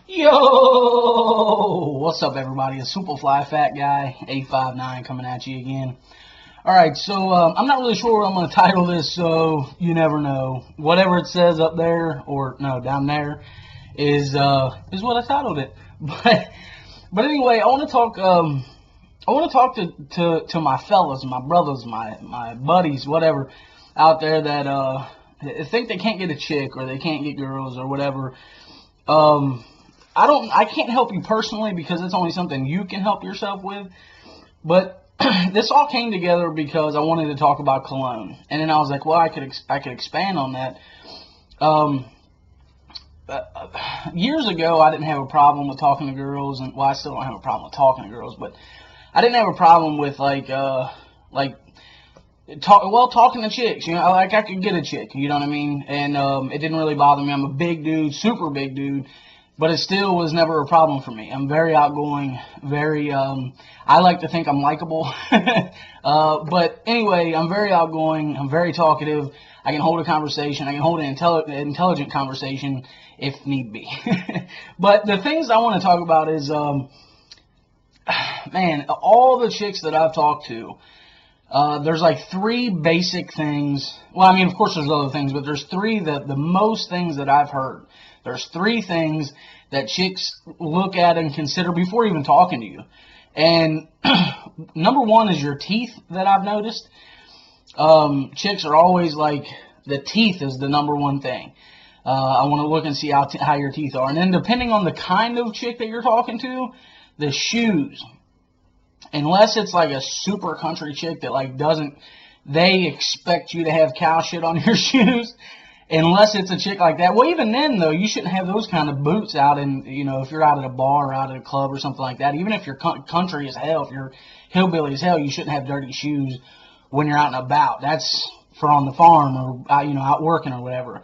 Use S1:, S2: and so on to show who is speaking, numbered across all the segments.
S1: Yo! What's up, everybody? A super fly fat guy, 859, coming at you again. Alright, so I'm not really sure what I'm going to title this, so you never know. Whatever it says up there, or no, down there, is what I titled it. But anyway, I want to talk to my fellas, my brothers, my buddies, whatever, out there that think they can't get a chick or they can't get girls or whatever. I can't help you personally because it's only something you can help yourself with. But this all came together because I wanted to talk about Cologne, and then I was like, well, I could expand on that. Years ago, I didn't have a problem with talking to girls, and well, I still don't have a problem with talking to girls, but I didn't have a problem with talking to chicks. You know, like I could get a chick. You know what I mean? And it didn't really bother me. I'm a big dude, super big dude. But it still was never a problem for me. I'm very outgoing, I like to think I'm likable. But anyway, I'm very outgoing, I'm very talkative, I can hold a conversation, I can hold an intelligent conversation if need be. But the things I want to talk about is, man, all the chicks that I've talked to, there's like three basic things. Well, I mean, of course there's other things, but there's three that the most things that I've heard. There's three things that chicks look at and consider before even talking to you. And number one is your teeth that I've noticed. Chicks are always like, the teeth is the number one thing. I want to look and see how your teeth are. And then depending on the kind of chick that you're talking to, the shoes. Unless it's like a super country chick that like they expect you to have cow shit on your shoes. Unless it's a chick like that. Well, even then, though, you shouldn't have those kind of boots out in, you know, if you're out at a bar or out at a club or something like that. Even if you're country as hell, if you're hillbilly as hell, you shouldn't have dirty shoes when you're out and about. That's for on the farm or, you know, out working or whatever.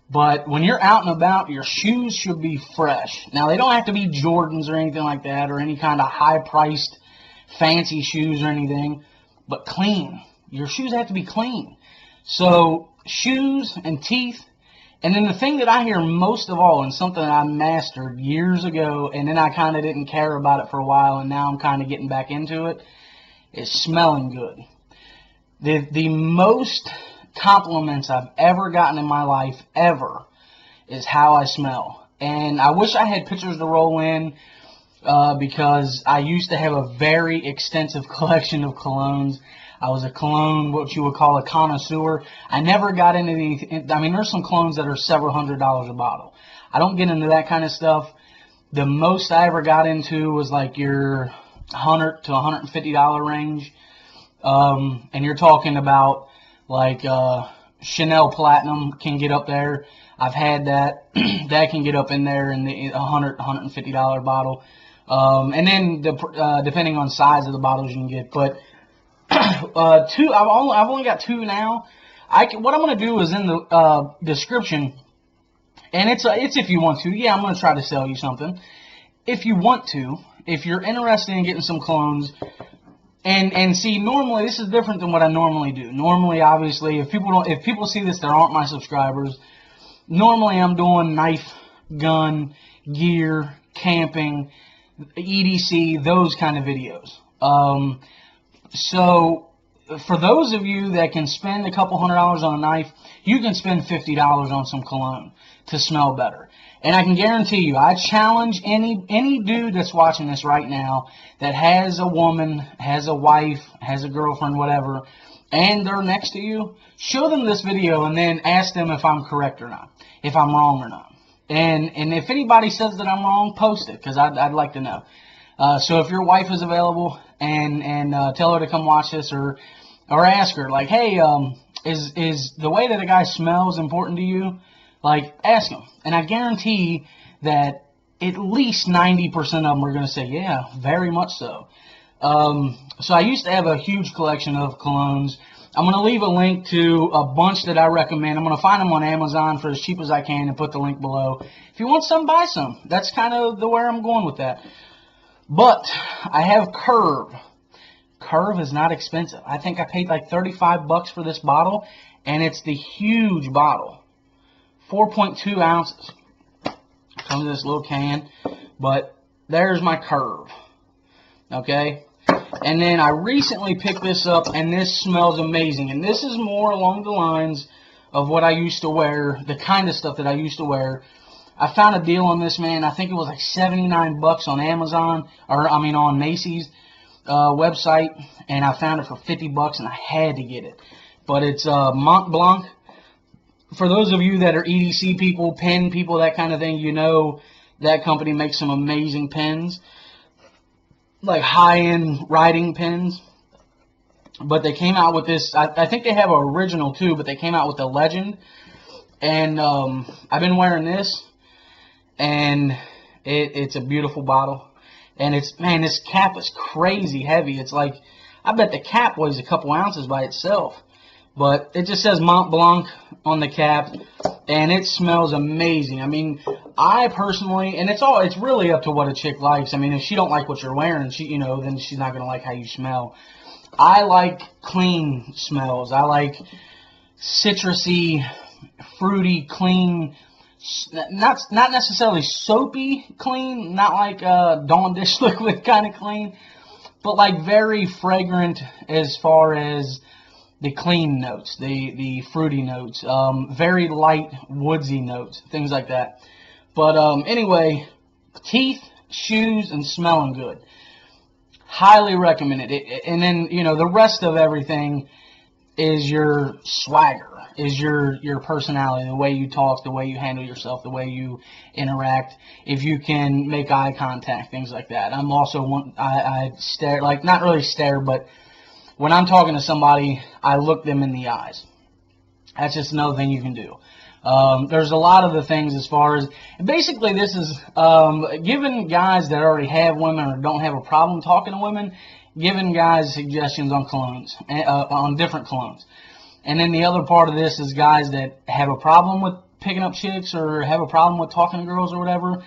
S1: But when you're out and about, your shoes should be fresh. Now, they don't have to be Jordans or anything like that or any kind of high-priced fancy shoes or anything, but clean. Your shoes have to be clean. So shoes and teeth. And then the thing that I hear most of all, and something that I mastered years ago, and then I kind of didn't care about it for a while, and now I'm kind of getting back into it, is smelling good. The most compliments I've ever gotten in my life, ever, is how I smell. And I wish I had pictures to roll in, because I used to have a very extensive collection of colognes. I was a cologne, what you would call a connoisseur. I never got into anything. I mean, there's some colognes that are several $100s a bottle. I don't get into that kind of stuff. The most I ever got into was like your $100 to $150 range. And you're talking about like Chanel Platinum can get up there. I've had that. That can get up in there in the $100, $150 bottle. And then depending on size of the bottles you can get. But two. I've only got two now. What I'm going to do is in the description, and it's if you want to. Yeah, I'm going to try to sell you something. If you want to, if you're interested in getting some clones, and see, normally this is different than what I normally do. Normally, obviously, if people see this, there aren't my subscribers. Normally, I'm doing knife, gun, gear, camping, EDC, those kind of videos. So, for those of you that can spend a couple $100s on a knife, you can spend $50 on some cologne to smell better. And I can guarantee you, I challenge any dude that's watching this right now that has a woman, has a wife, has a girlfriend, whatever, and they're next to you, show them this video and then ask them if I'm correct or not, if I'm wrong or not. And if anybody says that I'm wrong, post it, because I'd like to know. So if your wife is available, and tell her to come watch this, or ask her, like, hey, is the way that a guy smells important to you? Like, ask him. And I guarantee that at least 90% of them are going to say, yeah, very much so. So I used to have a huge collection of colognes. I'm going to leave a link to a bunch that I recommend. I'm going to find them on Amazon for as cheap as I can and put the link below. If you want some, buy some. That's kind of where I'm going with that. But I have Curve. Curve is not expensive. I think I paid like 35 bucks for this bottle, and it's the huge bottle. 4.2 ounces. So comes in this little can. But there's my curve. Okay? And then I recently picked this up, and this smells amazing. And this is more along the lines of what I used to wear, the kind of stuff that I used to wear. I found a deal on this, man. I think it was like 79 bucks on Amazon, or I mean on Macy's website, and I found it for 50 bucks, and I had to get it. But it's Mont Blanc. For those of you that are EDC people, pen people, that kind of thing, you know that company makes some amazing pens, like high-end writing pens. But they came out with this, I think they have an original too, but they came out with the Legend. And I've been wearing this, and it's a beautiful bottle. And it's, man, this cap is crazy heavy. It's like, I bet the cap weighs a couple ounces by itself. But it just says Mont Blanc on the cap, and it smells amazing. I mean, I personally, and it's really up to what a chick likes. I mean, if she don't like what you're wearing, then she's not gonna like how you smell. I like clean smells. I like citrusy, fruity, clean, not necessarily soapy clean, not like Dawn dish liquid kind of clean, but like very fragrant as far as the clean notes, the fruity notes, very light woodsy notes, things like that. But anyway, teeth, shoes, and smelling good. Highly recommend it. And then, the rest of everything is your swagger, is your personality, the way you talk, the way you handle yourself, the way you interact, if you can make eye contact, things like that. I'm also I stare, like, not really stare, but when I'm talking to somebody, I look them in the eyes. That's just another thing you can do. There's a lot of the things as far as, basically this is giving guys that already have women or don't have a problem talking to women, giving guys suggestions on colognes, on different colognes. And then the other part of this is guys that have a problem with picking up chicks or have a problem with talking to girls or whatever.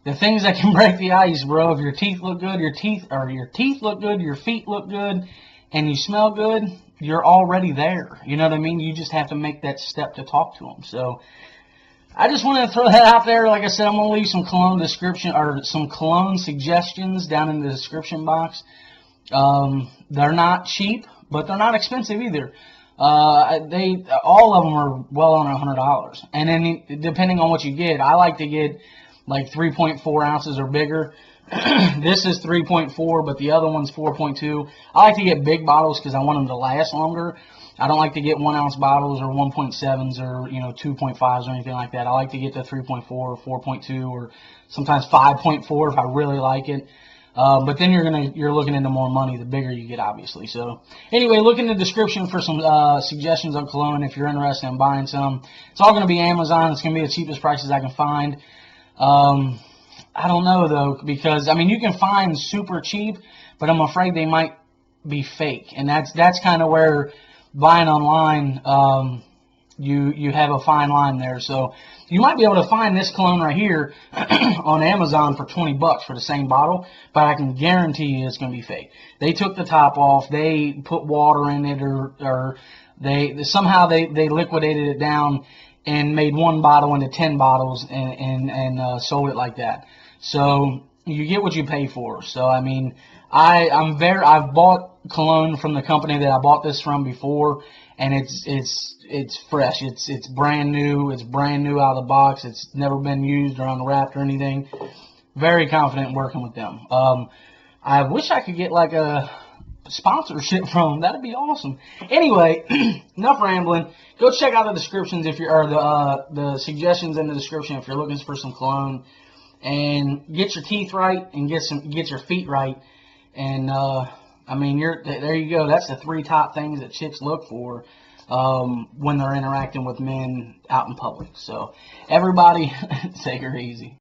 S1: The things that can break the ice, bro, if your teeth look good, your teeth look good, your feet look good, and you smell good, you're already there. You know what I mean? You just have to make that step to talk to them. So I just wanted to throw that out there. Like I said, I'm going to leave some cologne description or some cologne suggestions down in the description box. They're not cheap, but they're not expensive either. All of them are well under $100. And then depending on what you get, I like to get like 3.4 ounces or bigger. This is 3.4, but the other one's 4.2. I like to get big bottles because I want them to last longer. I don't like to get 1 ounce bottles or 1.7s or 2.5s or anything like that. I like to get the 3.4 or 4.2 or sometimes 5.4 if I really like it. But then you're looking into more money the bigger you get, obviously. So anyway, look in the description for some suggestions on cologne if you're interested in buying some. It's all going to be Amazon. It's going to be the cheapest prices I can find. I don't know though, because I mean you can find super cheap, but I'm afraid they might be fake, and that's kind of where buying online you have a fine line there. So you might be able to find this cologne right here on Amazon for 20 bucks for the same bottle, but I can guarantee you it's going to be fake. They took the top off, they put water in it, or they somehow they liquidated it down and made one bottle into 10 bottles and sold it like that. So you get what you pay for. So I mean, I've bought cologne from the company that I bought this from before, and it's fresh. It's brand new. It's brand new out of the box. It's never been used or unwrapped or anything. Very confident in working with them. I wish I could get like a sponsorship from them. That'd be awesome. Anyway, enough rambling. Go check out the descriptions the suggestions in the description if you're looking for some cologne, and get your teeth right and get your feet right. And I mean, there you go. That's the 3 top things that chicks look for when they're interacting with men out in public. So everybody, take her easy.